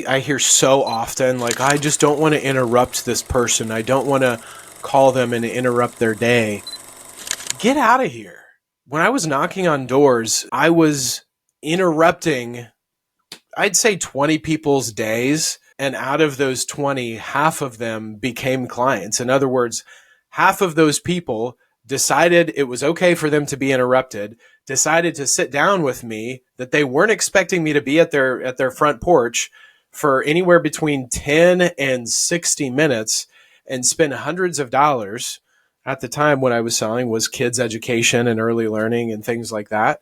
I hear so often, like, I just don't want to interrupt this person. I don't want to call them and interrupt their day. Get out of here. When I was knocking on doors, I was interrupting, I'd say 20 people's days. And out of those 20, half of them became clients. In other words, half of those people decided it was okay for them to be interrupted, decided to sit down with me, that they weren't expecting me to be at their front porch for anywhere between 10 and 60 minutes and spend hundreds of dollars. At the time, what I was selling was kids education and early learning and things like that.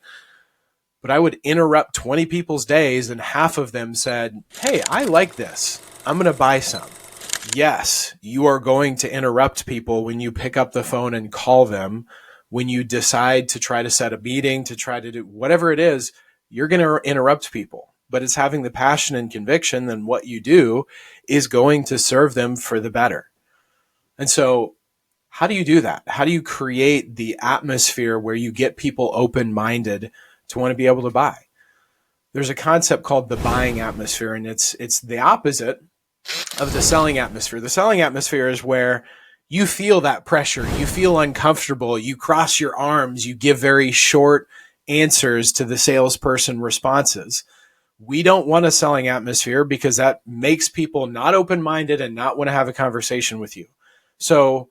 But I would interrupt 20 people's days, and half of them said, hey, I like this. I'm going to buy some. Yes, you are going to interrupt people when you pick up the phone and call them. When you decide to try to set a meeting, to try to do whatever it is, you're going to interrupt people. But it's having the passion and conviction that what you do is going to serve them for the better. And so how do you do that? How do you create the atmosphere where you get people open-minded to want to be able to buy? There's a concept called the buying atmosphere, and it's the opposite of the selling atmosphere. The selling atmosphere is where you feel that pressure, you feel uncomfortable, you cross your arms, you give very short answers to the salesperson responses. We don't want a selling atmosphere because that makes people not open-minded and not want to have a conversation with you. So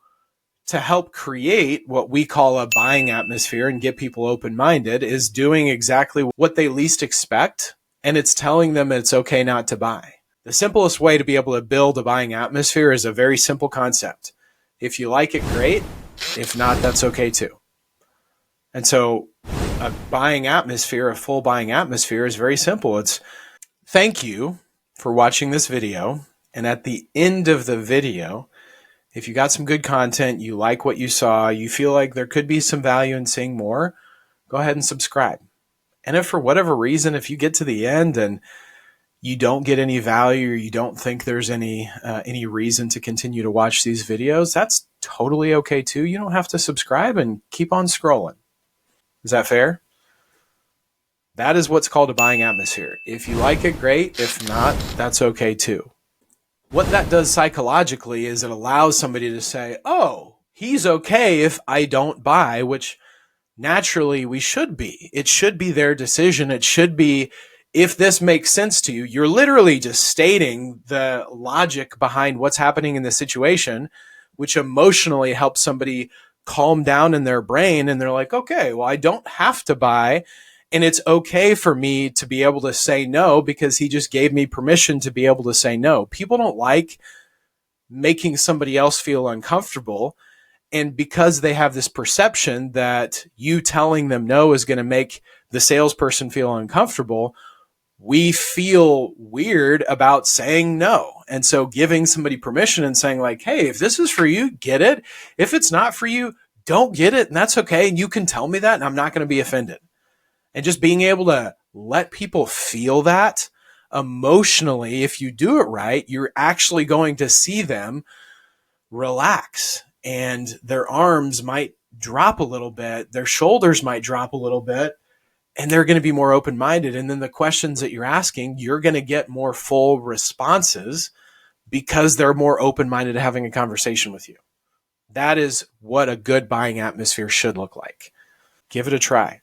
to help create what we call a buying atmosphere and get people open-minded is doing exactly what they least expect, and it's telling them it's okay not to buy. The simplest way to be able to build a buying atmosphere is a very simple concept. If you like it, great. If not, that's okay too. And so a buying atmosphere, a full buying atmosphere is very simple. It's thank you for watching this video. And at the end of the video, if you got some good content, you like what you saw, you feel like there could be some value in seeing more, go ahead and subscribe. And if for whatever reason, if you get to the end and you don't get any value or you don't think there's any reason to continue to watch these videos, that's totally okay too. You don't have to subscribe and keep on scrolling. Is that fair? That is what's called a buying atmosphere. If you like it, great. If not, that's okay too. What that does psychologically is it allows somebody to say, oh, he's okay if I don't buy, which naturally we should be. It should be their decision. It should be, if this makes sense to you, you're literally just stating the logic behind what's happening in the situation, which emotionally helps somebody calm down in their brain. And they're like, okay, well, I don't have to buy. And it's okay for me to be able to say no because he just gave me permission to be able to say no. People don't like making somebody else feel uncomfortable. And because they have this perception that you telling them no is going to make the salesperson feel uncomfortable, we feel weird about saying no. And so giving somebody permission and saying like, hey, if this is for you, get it. If it's not for you, don't get it. And that's okay. And you can tell me that and I'm not going to be offended. And just being able to let people feel that emotionally, if you do it right, you're actually going to see them relax and their arms might drop a little bit, their shoulders might drop a little bit, and they're going to be more open-minded. And then the questions that you're asking, you're going to get more full responses because they're more open-minded to having a conversation with you. That is what a good buying atmosphere should look like. Give it a try.